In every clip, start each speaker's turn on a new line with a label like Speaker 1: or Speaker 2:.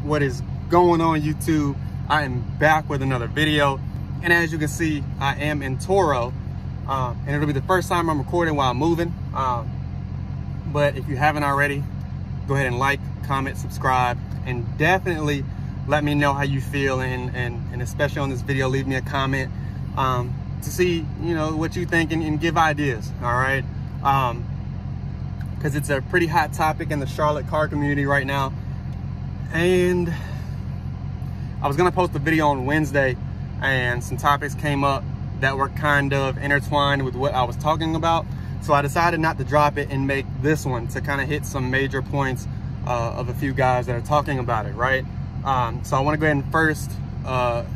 Speaker 1: What is going on, YouTube? I am back with another video, and as you can see, I am in Toro, and it'll be the first time I'm recording while I'm moving. But if you haven't already, go ahead and like, comment, subscribe, and definitely let me know how you feel, and especially on this video, leave me a comment to see, you know, what you think and give ideas. All right, because it's a pretty hot topic in the Charlotte car community right now. And I was gonna post a video on Wednesday, and some topics came up that were kind of intertwined with what I was talking about. So I decided not to drop it and make this one to kind of hit some major points of a few guys that are talking about it, right? So I want to go ahead and first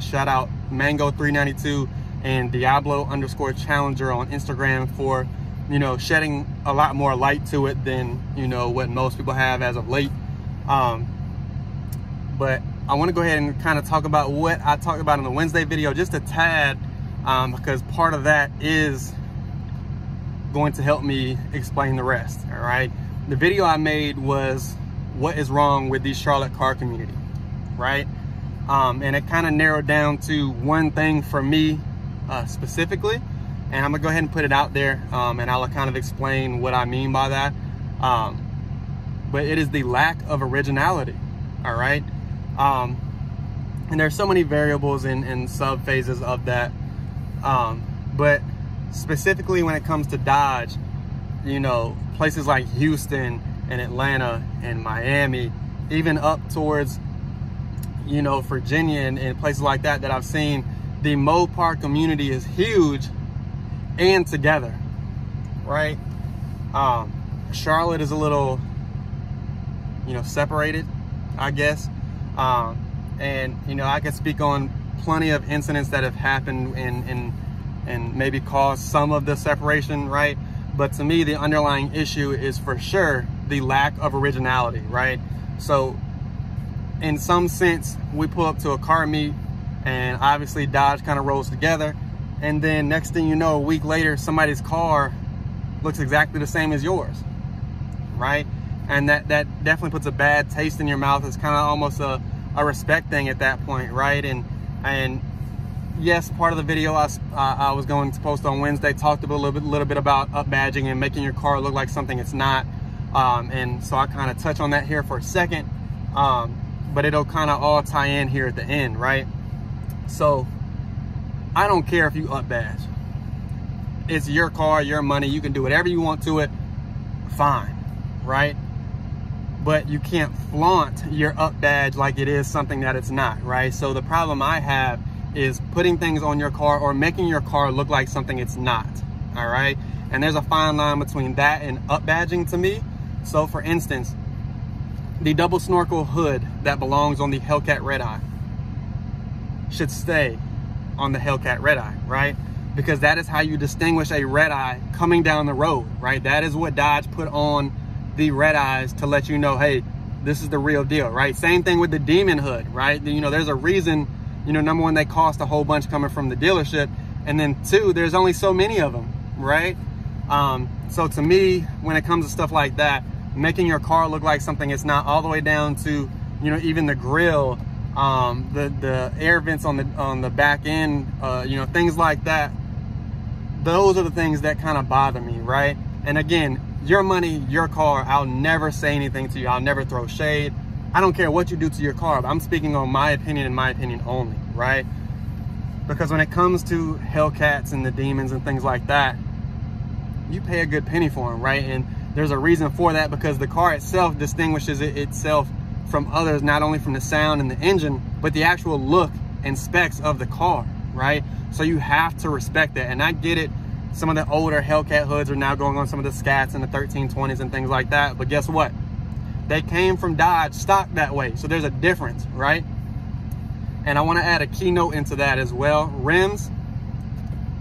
Speaker 1: shout out Mango392 and Diablo_Challenger on Instagram for, you know, shedding a lot more light to it than, you know, what most people have as of late. But I want to go ahead and kind of talk about what I talked about in the Wednesday video, just a tad, because part of that is going to help me explain the rest. All right, the video I made was what is wrong with the Charlotte car community, right? And it kind of narrowed down to one thing for me specifically, and I'm gonna go ahead and put it out there, and I'll kind of explain what I mean by that. But it is the lack of originality. All right, and there's so many variables and sub phases of that, but specifically when it comes to Dodge, you know, places like Houston and Atlanta and Miami, even up towards, you know, Virginia and places like that I've seen, the Mopar community is huge and together, right? Charlotte is a little, you know, separated, I guess. And, you know, I could speak on plenty of incidents that have happened and maybe caused some of the separation, right? But to me, the underlying issue is for sure the lack of originality, right? So in some sense, we pull up to a car meet, and obviously Dodge kind of rolls together, and then next thing you know, a week later, somebody's car looks exactly the same as yours, right? And that definitely puts a bad taste in your mouth. It's kind of almost a respect thing at that point, right? And yes, part of the video I was going to post on Wednesday talked a little bit about up badging and making your car look like something it's not. And so I kind of touch on that here for a second, but it'll kind of all tie in here at the end, right? So I don't care if you up badge. It's your car, your money. You can do whatever you want to it, fine, right? But you can't flaunt your up badge like it is something that it's not, right? So the problem I have is putting things on your car or making your car look like something it's not, all right? And there's a fine line between that and up badging to me. So for instance, the double snorkel hood that belongs on the Hellcat Red Eye should stay on the Hellcat Red Eye, right? Because that is how you distinguish a Red Eye coming down the road, right? That is what Dodge put on the Red Eyes to let you know, hey, this is the real deal, right? Same thing with the Demon hood, right? You know, there's a reason, you know, number one, they cost a whole bunch coming from the dealership, and then two, there's only so many of them, right? So to me, when it comes to stuff like that, making your car look like something it's not, all the way down to, you know, even the grill, the air vents on the back end, you know, things like that, those are the things that kind of bother me, right? And again, your money, your car, I'll never say anything to you. I'll never throw shade. I don't care what you do to your car, but I'm speaking on my opinion and my opinion only, right? Because when it comes to Hellcats and the Demons and things like that, you pay a good penny for them, right? And there's a reason for that, because the car itself distinguishes itself from others, not only from the sound and the engine, but the actual look and specs of the car, right? So you have to respect that. And I get it, some of the older Hellcat hoods are now going on some of the Scats and the 1320s and things like that, but guess what? They came from Dodge stock that way, so there's a difference, right? And I want to add a keynote into that as well. Rims,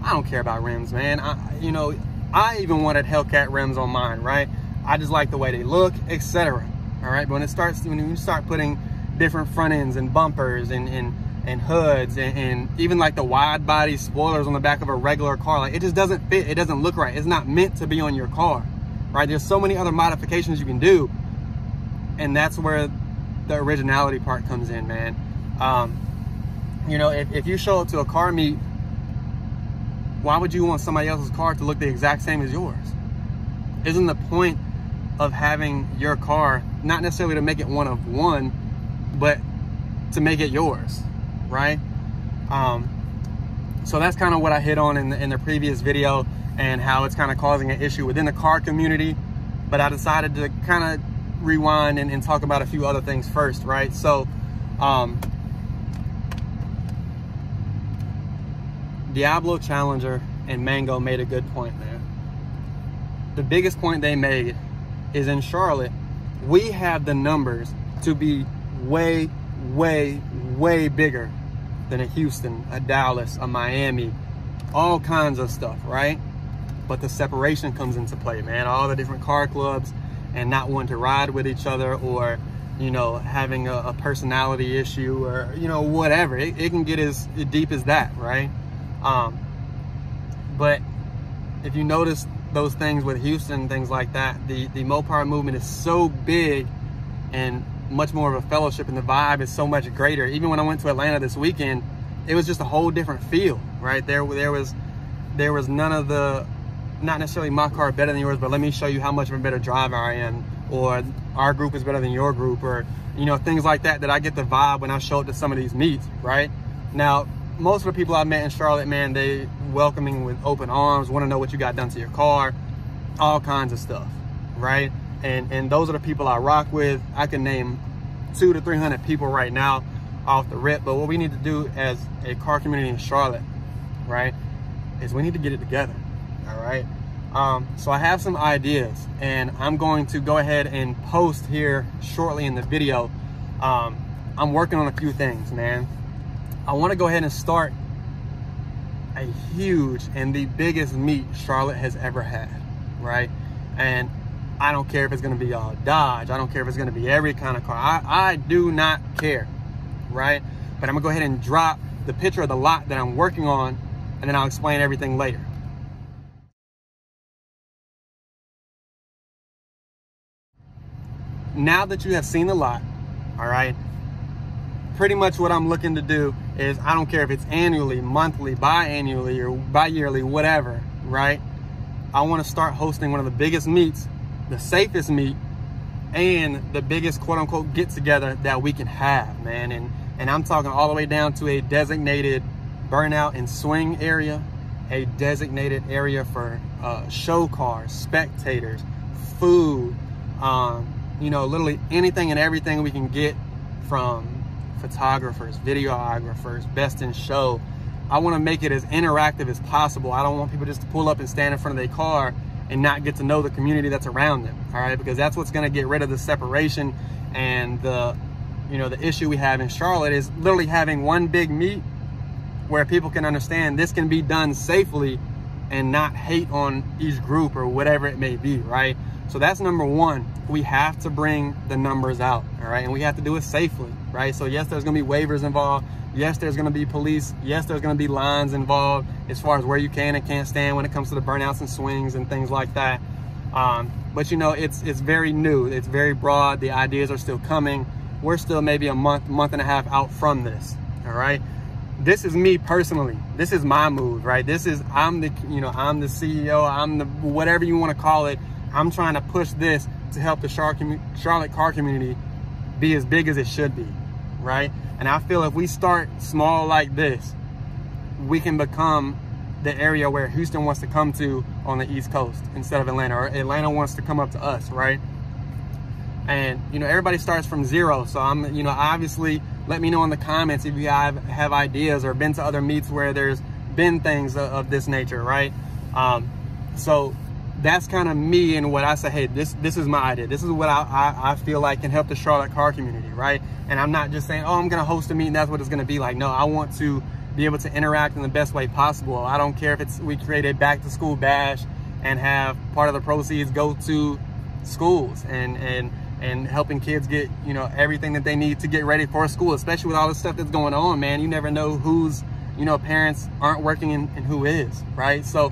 Speaker 1: I don't care about rims, man. You know, I even wanted Hellcat rims on mine, right? I just like the way they look, etc. All right, but when you start putting different front ends and bumpers and hoods and even like the wide body spoilers on the back of a regular car, like, it just doesn't fit. It doesn't look right. It's not meant to be on your car, right? There's so many other modifications you can do, and that's where the originality part comes in, man. You know, if you show up to a car meet, why would you want somebody else's car to look the exact same as yours? Isn't the point of having your car not necessarily to make it one of one, but to make it yours, right? So that's kind of what I hit on in the previous video, and how it's kind of causing an issue within the car community. But I decided to kind of rewind and talk about a few other things first, right? So Diablo Challenger and Mango made a good point, man. The biggest point they made is in Charlotte, we have the numbers to be way, way, way bigger than a Houston, a Dallas, a Miami, all kinds of stuff, right? But the separation comes into play, man. All the different car clubs and not wanting to ride with each other, or, you know, having a personality issue, or, you know, whatever. It can get as deep as that, right? But if you notice those things with Houston, things like that, the Mopar movement is so big and much more of a fellowship, and the vibe is so much greater. Even when I went to Atlanta this weekend, it was just a whole different feel, right? There was none of the, not necessarily my car better than yours, but let me show you how much of a better driver I am, or our group is better than your group, or, you know, things like that, that I get the vibe when I show up to some of these meets, right? Now, most of the people I met in Charlotte, man, they welcoming with open arms, want to know what you got done to your car, all kinds of stuff, right? And those are the people I rock with. I can name 200 to 300 people right now off the rip. But what we need to do as a car community in Charlotte, right, is we need to get it together. All right. So I have some ideas, and I'm going to go ahead and post here shortly in the video. I'm working on a few things, man. I want to go ahead and start a huge and the biggest meet Charlotte has ever had, right? And I don't care if it's going to be all Dodge. I don't care if it's going to be every kind of car. I do not care, right? But I'm going to go ahead and drop the picture of the lot that I'm working on, and then I'll explain everything later. Now that you have seen the lot, all right, pretty much what I'm looking to do is, I don't care if it's annually, monthly, biannually, or bi-yearly, whatever, right? I want to start hosting one of the biggest meets, the safest meet, and the biggest quote-unquote get-together that we can have, man. And I'm talking all the way down to a designated burnout and swing area, a designated area for show cars, spectators, food, you know, literally anything and everything we can get from photographers, videographers, best in show. I want to make it as interactive as possible. I don't want people just to pull up and stand in front of their car and not get to know the community that's around them, all right? Because that's what's going to get rid of the separation, and the, you know, the issue we have in Charlotte is literally having one big meet where people can understand this can be done safely and not hate on each group or whatever it may be, right? So that's number one. We have to bring the numbers out, all right? And we have to do it safely, right? So yes, there's gonna be waivers involved. Yes, there's gonna be police. Yes, there's gonna be lines involved as far as where you can and can't stand when it comes to the burnouts and swings and things like that. But you know, it's very new. It's very broad. The ideas are still coming. We're still maybe a month and a half out from this, all right? This is me personally. This is my move, right? This is, I'm the CEO, I'm the, whatever you wanna call it. I'm trying to push this to help the Charlotte car community be as big as it should be, right? And I feel if we start small like this, we can become the area where Houston wants to come to on the East Coast instead of Atlanta, or Atlanta wants to come up to us, right? And, you know, everybody starts from zero. So I'm, you know, obviously let me know in the comments if you have ideas or been to other meets where there's been things of this nature, right? So that's kind of me and what I say, hey, this is my idea. This is what I feel like can help the Charlotte car community, right? And I'm not just saying, oh, I'm gonna host a meet and that's what it's gonna be like. No, I want to be able to interact in the best way possible. I don't care if we create a back to school bash and have part of the proceeds go to schools and helping kids get, you know, everything that they need to get ready for school, especially with all the stuff that's going on, man. You never know who's, you know, parents aren't working and who is, right? So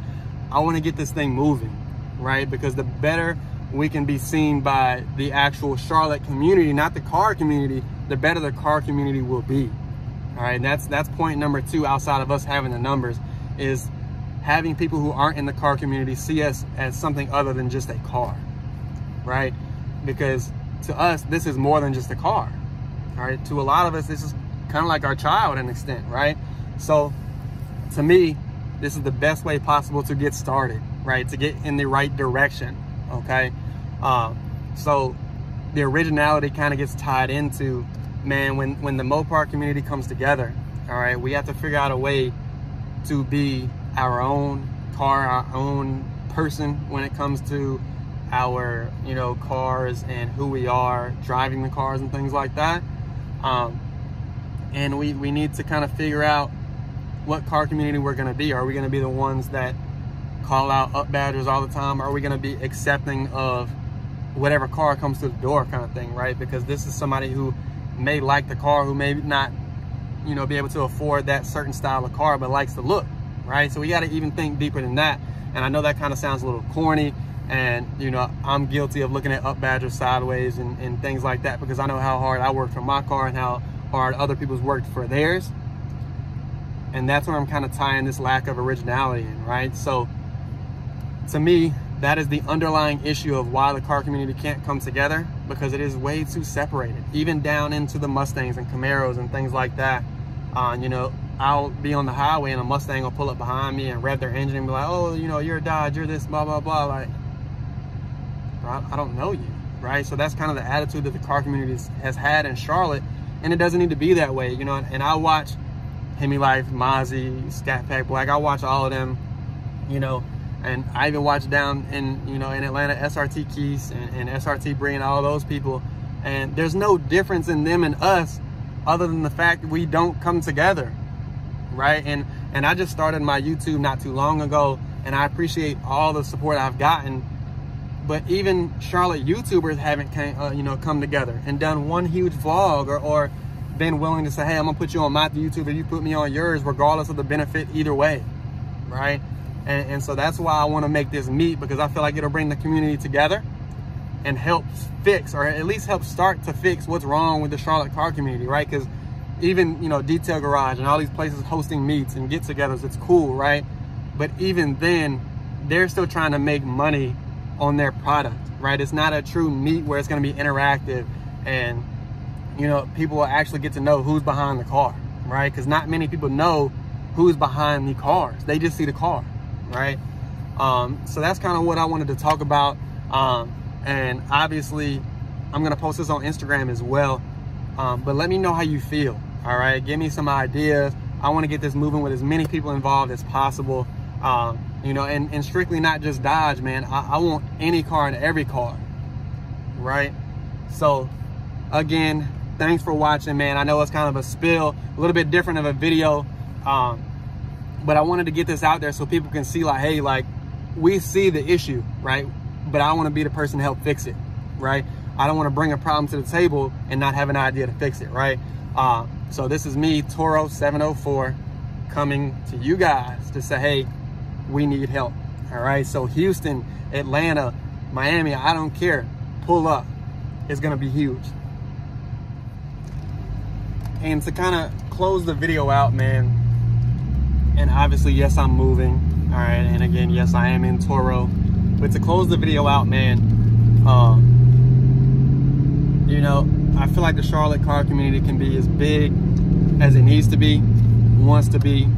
Speaker 1: I want to get this thing moving, right? Because the better we can be seen by the actual Charlotte community, not the car community, the better the car community will be. All right, and that's point number 2 outside of us having the numbers, is having people who aren't in the car community see us as something other than just a car, right? Because to us, this is more than just a car, all right? To a lot of us, this is kind of like our child to an extent, right? So to me, this is the best way possible to get started, right? To get in the right direction, okay? So the originality kind of gets tied into, man, when the Mopar community comes together, all right, we have to figure out a way to be our own car, our own person when it comes to our, you know, cars and who we are driving the cars and things like that. And we need to kind of figure out what car community we're going to be. Are we going to be the ones that call out up badgers all the time? Are we going to be accepting of whatever car comes to the door kind of thing, right? Because this is somebody who may like the car, who may not, you know, be able to afford that certain style of car, but likes the look, right? So we got to even think deeper than that. And I know that kind of sounds a little corny, and, you know, I'm guilty of looking at up badgers sideways and things like that, because I know how hard I worked for my car and how hard other people's worked for theirs. And that's where I'm kind of tying this lack of originality in, right? So to me, that is the underlying issue of why the car community can't come together, because it is way too separated, even down into the Mustangs and Camaros and things like that. You know, I'll be on the highway and a Mustang will pull up behind me and rev their engine and be like, oh, you know, you're a Dodge, you're this, blah, blah, blah. Like, I don't know you, right? So that's kind of the attitude that the car community has had in Charlotte, and it doesn't need to be that way, you know. And I watch Hemi Life, Mozzie, Scat Pack Black, I watch all of them, you know, and I even watch down in, you know, in Atlanta, SRT Keys and SRT Bree and all those people, and there's no difference in them and us other than the fact that we don't come together, right? And I just started my YouTube not too long ago, and I appreciate all the support I've gotten, but even Charlotte YouTubers haven't you know, come together and done one huge vlog or been willing to say, hey, I'm gonna put you on my YouTube and you put me on yours, regardless of the benefit either way, right? And so that's why I want to make this meet, because I feel like it'll bring the community together and help fix, or at least help start to fix what's wrong with the Charlotte car community, right? Because even, you know, Detail Garage and all these places hosting meets and get-togethers, it's cool, right? But even then, they're still trying to make money on their product, right? It's not a true meet where it's going to be interactive and, you know, people will actually get to know who's behind the car, right? Because not many people know who's behind the cars. They just see the car, right? So that's kind of what I wanted to talk about. And obviously, I'm going to post this on Instagram as well. But let me know how you feel, all right? Give me some ideas. I want to get this moving with as many people involved as possible. You know, and strictly not just Dodge, man. I want any car and every car, right? So, again, thanks for watching, man. I know it's kind of a spill, a little bit different of a video, but I wanted to get this out there so people can see, like, hey, like, we see the issue, right? But I want to be the person to help fix it, right? I don't want to bring a problem to the table and not have an idea to fix it, right? So this is me, Toro 704, coming to you guys to say, hey, we need help, all right? So Houston, Atlanta, Miami, I don't care, pull up. It's gonna be huge. And to kind of close the video out, man, and obviously, yes, I'm moving, all right? And again, yes, I am in Toro. But to close the video out, man, you know, I feel like the Charlotte car community can be as big as it needs to be, wants to be,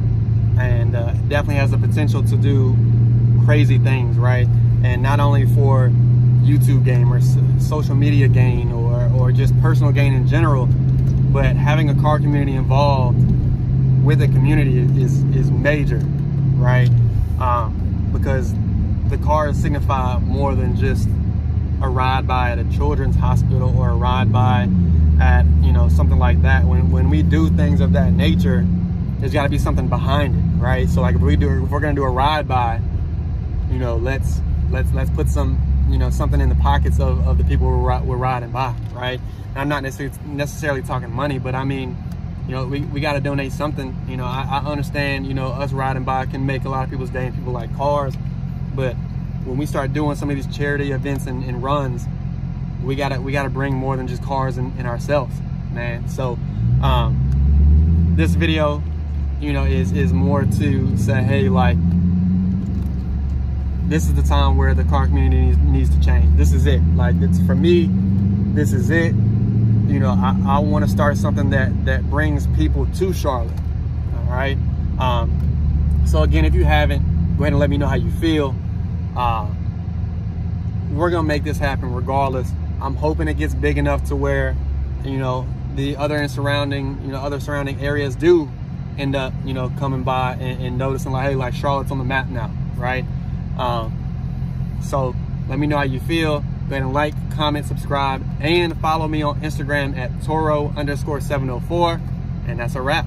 Speaker 1: and definitely has the potential to do crazy things, right? And not only for YouTube gain or social media gain or just personal gain in general, but having a car community involved with the community is major, right? Because the cars signify more than just a ride by at a children's hospital or a ride by at, you know, something like that. When we do things of that nature, there's got to be something behind it, right? So like if we're gonna do a ride by, you know, let's put some, you know, something in the pockets of the people we're riding by, right? And I'm not necessarily talking money, but I mean, you know, we got to donate something. You know, I understand, you know, us riding by can make a lot of people's day and people like cars, but when we start doing some of these charity events and runs, we gotta bring more than just cars and ourselves, man. So this video, you know, is more to say, hey, like, this is the time where the car community needs to change. This is it. Like, it's for me, this is it. You know, I want to start something that brings people to Charlotte. All right. So again, if you haven't, go ahead and let me know how you feel. We're gonna make this happen regardless. I'm hoping it gets big enough to where, you know, the other surrounding areas do end up, you know, coming by and noticing, like, hey, like, Charlotte's on the map now, right? So let me know how you feel. Go ahead and like, comment, subscribe, and follow me on Instagram at Toro_704. And that's a wrap.